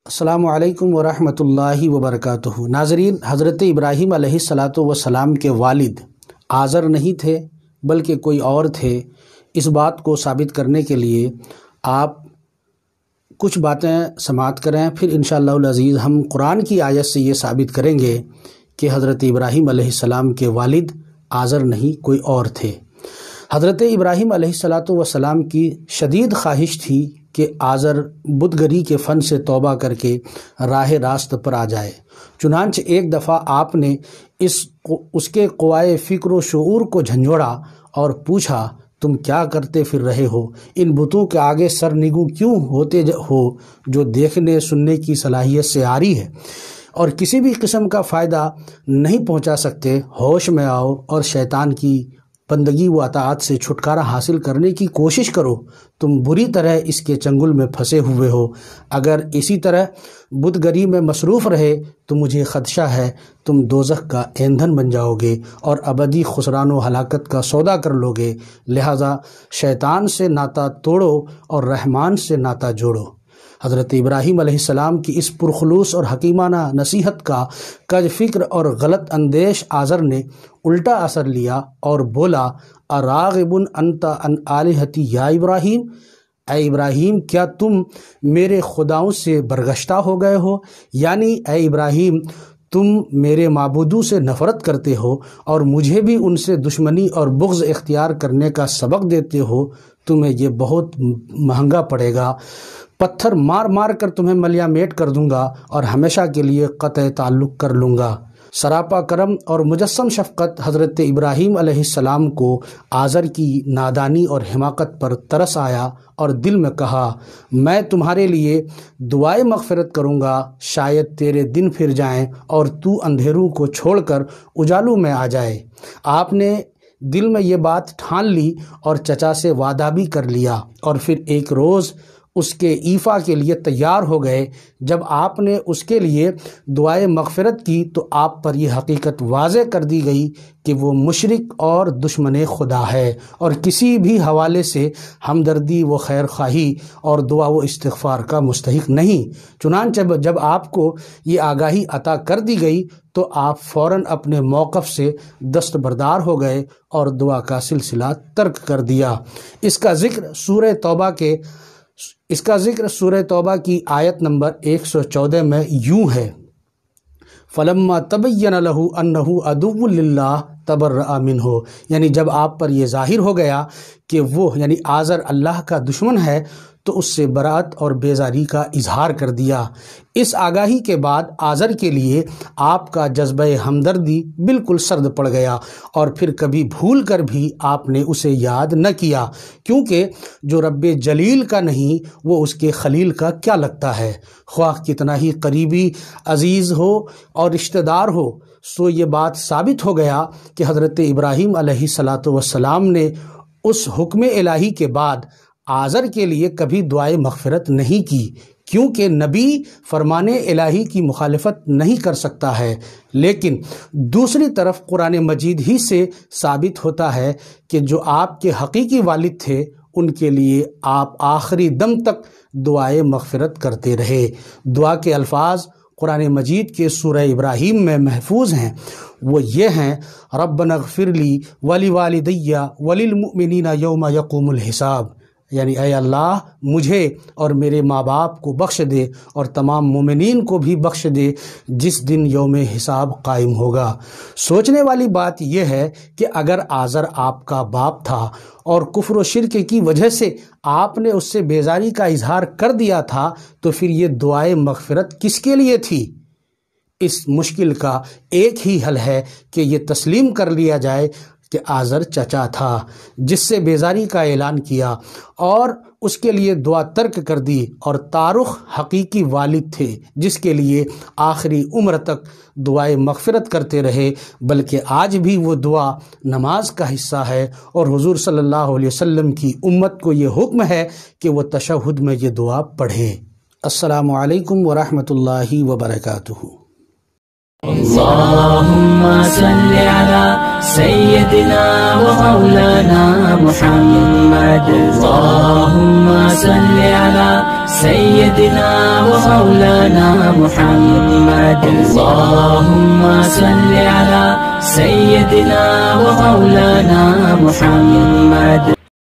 السلام علیکم ورحمۃ اللہ وبرکاتہ۔ ناظرین، حضرت ابراہیم علیہ الصلاۃ والسلام کے والد آزر نہیں تھے بلکہ کوئی اور تھے۔ اس بات کو ثابت کرنے کے لیے آپ کچھ باتیں سماعت کریں، پھر انشاءاللہ العزیز ہم قرآن کی آیت سے یہ ثابت کریں گے کہ حضرت ابراہیم علیہ السلام کے والد آزر نہیں کوئی اور تھے۔ حضرت ابراہیم علیہ الصلاۃ والسلام کی شدید خواہش تھی کہ آزر بت گری کے فن سے توبہ کر کے راہ راست پر آ جائے۔ چنانچہ ایک دفعہ آپ نے اس کے قوائے فکر و شعور کو جھنجھوڑا اور پوچھا، تم کیا کرتے پھر رہے ہو؟ ان بتوں کے آگے سرنگوں کیوں ہوتے ہو جو دیکھنے سننے کی صلاحیت سے عاری ہے اور کسی بھی قسم کا فائدہ نہیں پہنچا سکتے؟ ہوش میں آؤ اور شیطان کی بندگی و اطاعت سے چھٹکارا حاصل کرنے کی کوشش کرو۔ تم بری طرح اس کے چنگل میں پھنسے ہوئے ہو۔ اگر اسی طرح بت گری میں مصروف رہے تو مجھے خدشہ ہے تم دوزخ کا ایندھن بن جاؤ گے اور ابدی خسران و ہلاکت کا سودا کر لو گے۔ لہذا شیطان سے ناطہ توڑو اور رحمان سے ناطہ جوڑو۔ حضرت ابراہیم علیہ السلام کی اس پرخلوص اور حکیمانہ نصیحت کا کج فکر اور غلط اندیش آزر نے الٹا اثر لیا اور بولا، اراغب انت عن آلہتی یا ابراہیم؟ اے ابراہیم، کیا تم میرے خداؤں سے برگشتہ ہو گئے ہو؟ یعنی اے ابراہیم، تم میرے معبودوں سے نفرت کرتے ہو اور مجھے بھی ان سے دشمنی اور بغض اختیار کرنے کا سبق دیتے ہو۔ تمہیں یہ بہت مہنگا پڑے گا۔ پتھر مار مار کر تمہیں ملیہ میٹ کر دوں گا اور ہمیشہ کے لیے قطع تعلق کر لوں گا۔ سراپا کرم اور مجسم شفقت حضرت ابراہیم علیہ السلام کو آزر کی نادانی اور حماقت پر ترس آیا اور دل میں کہا، میں تمہارے لیے دعائے مغفرت کروں گا، شاید تیرے دن پھر جائیں اور تو اندھیروں کو چھوڑ کر اجالوں میں آ جائے۔ آپ نے دل میں یہ بات ٹھان لی اور چچا سے وعدہ بھی کر لیا اور پھر ایک روز اس کے ایفا کے لیے تیار ہو گئے۔ جب آپ نے اس کے لیے دعائے مغفرت کی تو آپ پر یہ حقیقت واضح کر دی گئی کہ وہ مشرک اور دشمن خدا ہے اور کسی بھی حوالے سے ہمدردی و خیر خواہی اور دعا و استغفار کا مستحق نہیں۔ چنانچہ جب آپ کو یہ آگاہی عطا کر دی گئی تو آپ فوراً اپنے موقف سے دستبردار ہو گئے اور دعا کا سلسلہ ترک کر دیا۔ اس کا ذکر سورہ توبہ کی آیت نمبر 114 میں یوں ہے، فَلَمَّا تَبَيَّنَ لَهُ أَنَّهُ عَدُوٌّ لِلَّهِ تَبَرَّأَ مِنْهُ، یعنی جب آپ پر یہ ظاہر ہو گیا کہ وہ یعنی آزر اللہ کا دشمن ہے تو اس سے برات اور بیزاری کا اظہار کر دیا۔ اس آگاہی کے بعد آزر کے لیے آپ کا جذبہ ہمدردی بالکل سرد پڑ گیا اور پھر کبھی بھول کر بھی آپ نے اسے یاد نہ کیا، کیونکہ جو رب جلیل کا نہیں وہ اس کے خلیل کا کیا لگتا ہے، خواہ کتنا ہی قریبی عزیز ہو اور رشتہ دار ہو۔ سو یہ بات ثابت ہو گیا کہ حضرت ابراہیم علیہ الصلاۃ والسلام نے اس حکم الہی کے بعد آزر کے لیے کبھی دعائے مغفرت نہیں کی، کیونکہ نبی فرمان الہی کی مخالفت نہیں کر سکتا ہے۔ لیکن دوسری طرف قرآن مجید ہی سے ثابت ہوتا ہے کہ جو آپ کے حقیقی والد تھے ان کے لیے آپ آخری دم تک دعائے مغفرت کرتے رہے۔ دعا کے الفاظ قرآن مجید کے سورہ ابراہیم میں محفوظ ہیں، وہ یہ ہیں، ربنا اغفر لی ولوالدی وللمؤمنین یوم یقوم الحساب، یعنی اے اللہ مجھے اور میرے ماں باپ کو بخش دے اور تمام مومنین کو بھی بخش دے جس دن یوم حساب قائم ہوگا۔ سوچنے والی بات یہ ہے کہ اگر آزر آپ کا باپ تھا اور کفر و شرک کی وجہ سے آپ نے اس سے بیزاری کا اظہار کر دیا تھا تو پھر یہ دعائے مغفرت کس کے لیے تھی؟ اس مشکل کا ایک ہی حل ہے کہ یہ تسلیم کر لیا جائے کہ آزر چچا تھا جس سے بیزاری کا اعلان کیا اور اس کے لیے دعا ترک کر دی، اور تارخ حقیقی والد تھے جس کے لیے آخری عمر تک دعائے مغفرت کرتے رہے، بلکہ آج بھی وہ دعا نماز کا حصہ ہے اور حضور صلی اللہ علیہ وسلم کی امت کو یہ حکم ہے کہ وہ تشہد میں یہ دعا پڑھیں۔ السلام علیکم ورحمۃ اللہ وبرکاتہ۔ اللهم صل على سيدنا ومولانا محمد، اللهم صل على سيدنا ومولانا محمد اللهم صل على سيدنا ومولانا محمد